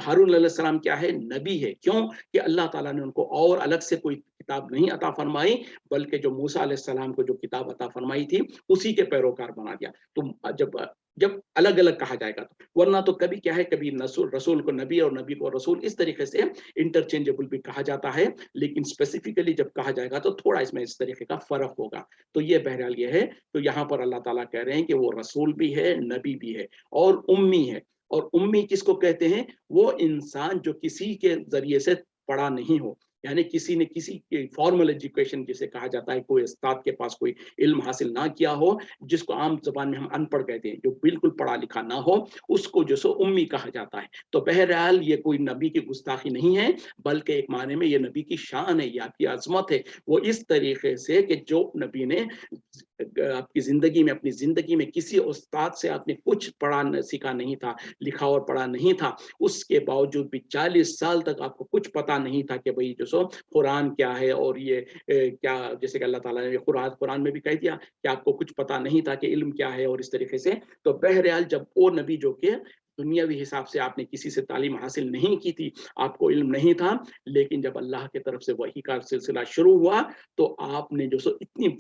ہارون علیہ السلام کیا ہے، نبی ہے، کیوں کہ اللہ تعالیٰ نے ان کو اور الگ سے کوئی کتاب نہیں عطا فرمائی بلکہ جو موسیٰ علیہ السلام کو جو کتاب عطا فرمائی تھی اسی کے پیروکار بنا دیا. تو جب الگ الگ کہا جائے گا تو، ورنہ تو کبھی کیا ہے، کبھی رسول کو نبی اور نبی کو رسول اس طریقے سے انٹرچینجبل بھی کہا جاتا ہے، لیکن اسپیسیفکلی جب کہا جائے گا تو تھوڑا اس میں اس طریقے کا فرق ہوگا. تو یہ بہرحال یہ ہے. تو یہاں پر اللہ تعالیٰ کہہ رہے ہیں کہ وہ رسول بھی ہے، نبی بھی ہے، اور امی ہے. اور امی کس کو کہتے ہیں، وہ انسان جو کسی کے ذریعے سے پڑھا نہیں ہو، یعنی کسی نے کسی فارمل ایجوکیشن جسے کہا جاتا ہے، کوئی استاد کے پاس کوئی علم حاصل نہ کیا ہو، جس کو عام زبان میں ہم ان پڑھ کہتے ہیں، جو بالکل پڑھا لکھا نہ ہو، اس کو جو سو امی کہا جاتا ہے. تو بہرحال یہ کوئی نبی کی گستاخی نہیں ہے بلکہ ایک معنی میں یہ نبی کی شان ہے، یہ آپ کی عظمت ہے. وہ اس طریقے سے کہ جو نبی نے آپ کی زندگی میں، اپنی زندگی میں کسی استاد سے آپ نے کچھ پڑھا سیکھا نہیں تھا، لکھا اور پڑھا نہیں تھا، اس کے باوجود بھی 40 سال تک آپ کو کچھ پتا نہیں تھا کہ بھئی جو سو قرآن کیا ہے، اور یہ کیا، جیسے کہ اللہ تعالیٰ نے قرآن میں بھی کہہ دیا کہ آپ کو کچھ پتا نہیں تھا کہ علم کیا ہے، اور اس طریقے سے. تو بہرحال جب وہ نبی جو کہ دنیاوی حساب سے آپ نے کسی سے تعلیم حاصل نہیں کی تھی، آپ کو علم نہیں تھا، لیکن جب اللہ کی طرف سے وحی کا سلسلہ شروع ہوا تو آپ نے جو سو اتنی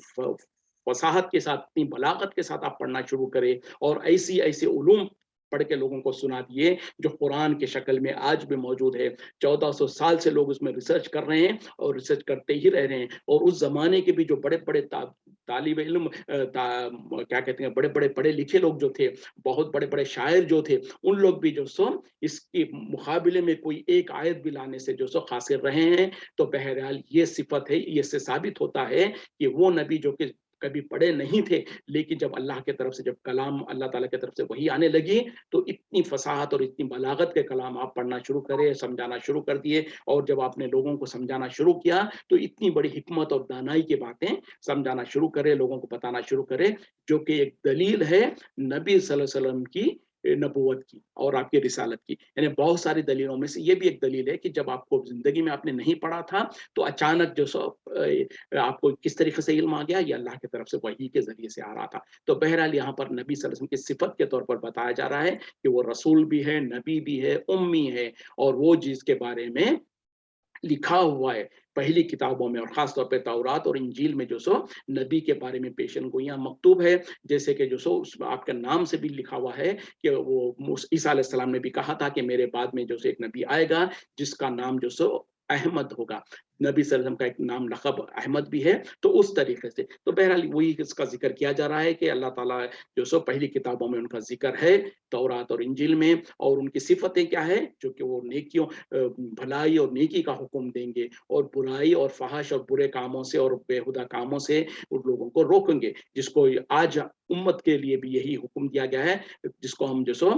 فصاحت کے ساتھ، اتنی بلاغت کے ساتھ آپ پڑھنا شروع کرے، اور ایسی علوم پڑھ کے لوگوں کو سنا دیے جو قرآن کے شکل میں آج بھی موجود ہے. 1400 سال سے لوگ اس میں ریسرچ کر رہے ہیں اور ریسرچ کرتے ہی رہ رہے ہیں. اور اس زمانے کے بھی جو بڑے بڑے طالب علم کیا کہتے ہیں، بڑے بڑے پڑھے لکھے لوگ جو تھے، بہت بڑے بڑے شاعر جو تھے، ان لوگ بھی جو سو اس کے مقابلے میں کوئی ایک آیت بھی لانے سے جو سو قاصر رہے ہیں. تو بہرحال یہ صفت ہے، یہ سے ثابت ہوتا ہے کہ وہ نبی جو کہ کبھی پڑھے نہیں تھے، لیکن جب اللہ کی طرف سے، جب کلام اللہ تعالیٰ کی طرف سے وہی آنے لگی تو اتنی فصاحت اور اتنی بلاغت کے کلام آپ پڑھنا شروع کرے، سمجھانا شروع کر دیے. اور جب آپ نے لوگوں کو سمجھانا شروع کیا تو اتنی بڑی حکمت اور دانائی کی باتیں سمجھانا شروع کرے، لوگوں کو بتانا شروع کرے، جو کہ ایک دلیل ہے نبی صلی اللہ علیہ وسلم کی نبوت کی اور آپ کی رسالت کی. یعنی بہت ساری دلیلوں میں سے یہ بھی ایک دلیل ہے کہ جب آپ کو زندگی میں آپ نے نہیں پڑھا تھا تو اچانک جو سو آپ کو کس طریقے سے علم آ گیا، یہ اللہ کی طرف سے وحی کے ذریعے سے آ رہا تھا. تو بہرحال یہاں پر نبی صلی اللہ علیہ وسلم کی صفت کے طور پر بتایا جا رہا ہے کہ وہ رسول بھی ہے، نبی بھی ہے، امی ہے، اور وہ جس کے بارے میں لکھا ہوا ہے پہلی کتابوں میں، اور خاص طور پہ تورات اور انجیل میں جو سو نبی کے بارے میں پیشن گوئیاں مکتوب ہے. جیسے کہ جو سو آپ کے نام سے بھی لکھا ہوا ہے کہ وہ عیسیٰ علیہ السلام نے بھی کہا تھا کہ میرے بعد میں جو سو ایک نبی آئے گا جس کا نام جو سو احمد ہوگا. نبی صلی اللہ علیہ وسلم کا ایک نام لقب احمد بھی ہے. تو اس طریقے سے تو بہرحال وہی اس کا ذکر کیا جا رہا ہے کہ اللہ تعالیٰ جو سو پہلی کتابوں میں ان کا ذکر ہے تورات اور انجیل میں، اور ان کی صفتیں کیا ہے، جو کہ وہ نیکیوں، بھلائی اور نیکی کا حکم دیں گے، اور برائی اور فحش اور برے کاموں سے اور بےہودہ کاموں سے ان لوگوں کو روکیں گے. جس کو آج امت کے لیے بھی یہی حکم دیا گیا ہے، جس کو ہم جو سو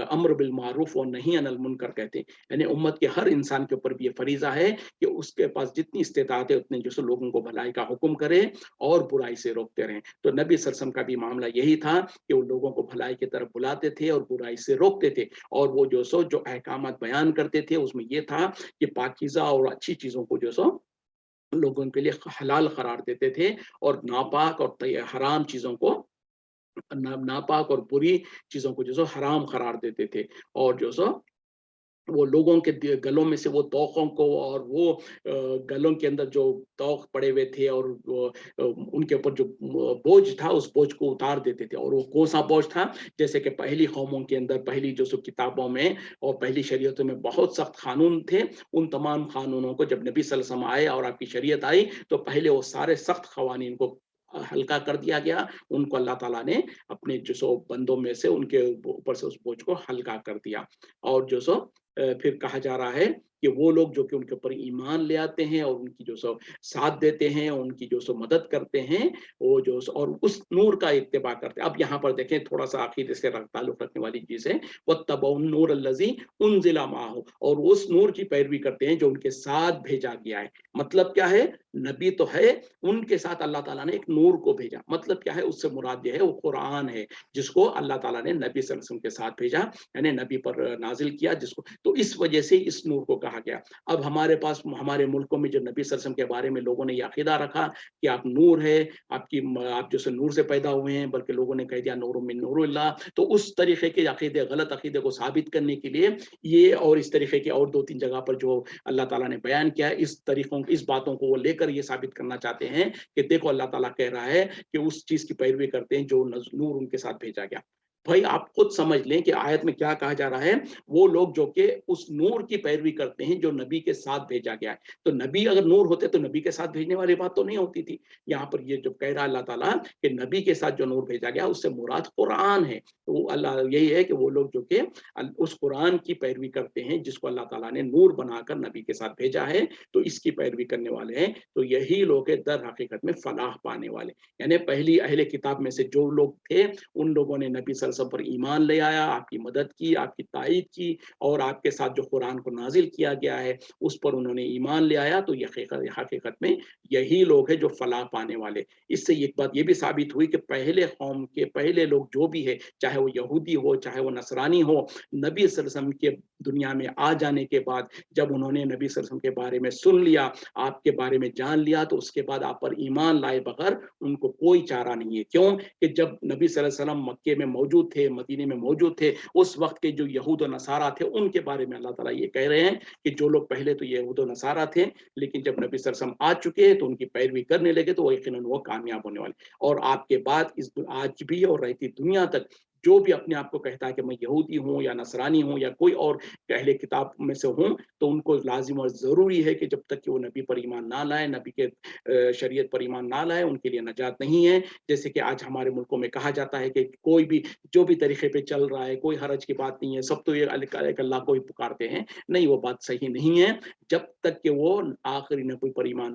امر بالمعروف اور نہی عن المنکر کہتے ہیں. یعنی امت کے ہر انسان کے اوپر بھی یہ فریضہ ہے کہ اس کے پاس جتنی استطاعت ہے اتنے جو سو لوگوں کو بھلائی کا حکم کرے اور برائی سے روکتے رہیں. تو نبی صلی اللہ علیہ وسلم کا بھی معاملہ یہی تھا کہ وہ لوگوں کو بھلائی کی طرف بلاتے تھے اور برائی سے روکتے تھے. اور وہ جو سو جو احکامات بیان کرتے تھے اس میں یہ تھا کہ پاکیزہ اور اچھی چیزوں کو جو سو لوگوں کے لیے حلال قرار دیتے تھے، اور ناپاک اور حرام چیزوں کو नापाक और बुरी चीज़ों को जो सो हराम करार देते थे, और जो सो वो लोगों के गलों में से वो तोखों को और वो गलों के अंदर जो तोख पड़े हुए थे, और उनके ऊपर जो बोझ था उस बोझ को उतार देते थे। और वो कौन सा बोझ था? जैसे कि पहली कौमों के अंदर पहली जो सो किताबों में और पहली शरीयतों में बहुत सख्त कानून थे। उन तमाम कानूनों को जब नबी सल्लल्लाहु अलैहि वसल्लम आए और आपकी शरीयत आई, तो पहले वो सारे सख्त कवानीन को हल्का कर दिया गया। उनको अल्लाह ताला ने अपने जो सो बंदों में से उनके ऊपर से उस बोझ को हल्का कर दिया। और जो सो फिर कहा जा रहा है कि वो लोग जो कि उनके ऊपर ईमान ले आते हैं और उनकी जो सो साथ देते हैं, उनकी जो सो मदद करते हैं, वो जो सो और उस नूर का इत्तिबा करते हैं। अब यहाँ पर देखें, थोड़ा सा अकीदे से ताल्लुक रखने वाली चीज है, वत्तबउन नूर अल्लज़ी उनज़िला माहू, और उस नूर की पैरवी करते हैं जो उनके साथ भेजा गया है। मतलब क्या है? नबी तो है, उनके साथ अल्लाह ताला ने एक नूर को भेजा। मतलब क्या है? उससे मुराद ये है वो कुरान है, जिसको अल्लाह ताला ने नबी सल्लल्लाहु अलैहि वसल्लम के साथ भेजा, यानी नबी पर नाजिल किया, जिसको तो इस वजह से इस नूर को कहा गया। अब हमारे पास हमारे मुल्कों में जो नबी सल्लल्लाहु अलैहि वसल्लम के बारे में लोगों ने ये अकीदा रखा कि आप नूर है, आप जो नूर से पैदा हुए हैं, बल्कि लोगों ने कह दिया नूर मिन नूरिल्लाह। तो उस तरीके के अकीदे, गलत अकीदे को साबित करने के लिए ये और इस तरीके की और 2-3 जगह पर जो अल्लाह ताला ने बयान किया है, इस बातों को वो लेकर ये साबित करना चाहते हैं कि देखो अल्लाह ताला कह रहा है कि उस चीज की पैरवी करते हैं जो नूर उनके साथ भेजा गया। भाई आप खुद समझ लें कि आयत में क्या कहा जा रहा है। वो लोग जो कि उस नूर की पैरवी करते हैं जो नबी के साथ भेजा गया है। तो नबी अगर नूर होते तो नबी के साथ भेजने वाली बात तो नहीं होती थी। यहाँ पर ये जो कह रहा है अल्लाह ताला कि नबी के साथ जो नूर भेजा गया उससे मुराद कुरान है। तो अल्लाह यही है कि वो लोग जो कि उस कुरान की पैरवी करते हैं जिसको अल्लाह ताला ने नूर बनाकर नबी के साथ भेजा है, तो इसकी पैरवी करने वाले हैं। तो यही लोग दर हकीकत में फलाह पाने वाले, यानी पहली अहले किताब में से जो लोग थे, उन लोगों ने नबी सल्लल्लाहु अलैहि वसल्लम पर ईमान ले आया, आपकी मदद की, आपकी ताईद की, और आपके साथ जो कुरान को नाजिल किया गया है उस पर उन्होंने ईमान ले आया। तो ये हकीकत में यही लोग हैं जो फलाह पाने वाले। इससे एक बात ये भी साबित हुई कि पहले कौम के पहले लोग जो भी है, चाहे वो यहूदी हो, चाहे वो नसरानी हो, नबी सल्लल्लाहु अलैहि वसल्लम के दुनिया में आ जाने के बाद, जब उन्होंने नबी सल्लल्लाहु अलैहि वसल्लम के बारे में सुन लिया, आपके बारे में जान लिया, तो उसके बाद आप पर ईमान लाए बगैर उनको कोई चारा नहीं है। क्यों? कि जब नबी सल्लल्लाहु अलैहि वसल्लम मक्के में मौजूद थे, मदीने में मौजूद थे, उस वक्त के जो यहूद और नसारा थे, उनके बारे में अल्लाह ताला ये कह रहे हैं कि जो लोग पहले तो यहूद और नसारा थे, लेकिन जब नबी सल्लल्लाहु अलैहि वसल्लम आ चुके हैं तो उनकी पैरवी करने लगे, तो वो यकीनन वो कामयाब होने वाले। और आपके बाद आज भी और रहती दुनिया तक जो भी अपने आप को कहता है कि मैं यहूदी हूँ या नसरानी हूँ या कोई और अहले किताब में से हूँ, तो उनको लाजिम और ज़रूरी है कि जब तक कि वो नबी पर ईमान ना लाए, नबी के शरीयत पर ईमान ना लाए, उनके लिए नजात नहीं है। जैसे कि आज हमारे मुल्कों में कहा जाता है कि कोई भी जो भी तरीके पे चल रहा है, कोई हरज की बात नहीं है, सब तो ये अल्लाह को ही पुकारते हैं। नहीं, वो बात सही नहीं है। जब तक कि वो आखिरी नबी पर ईमान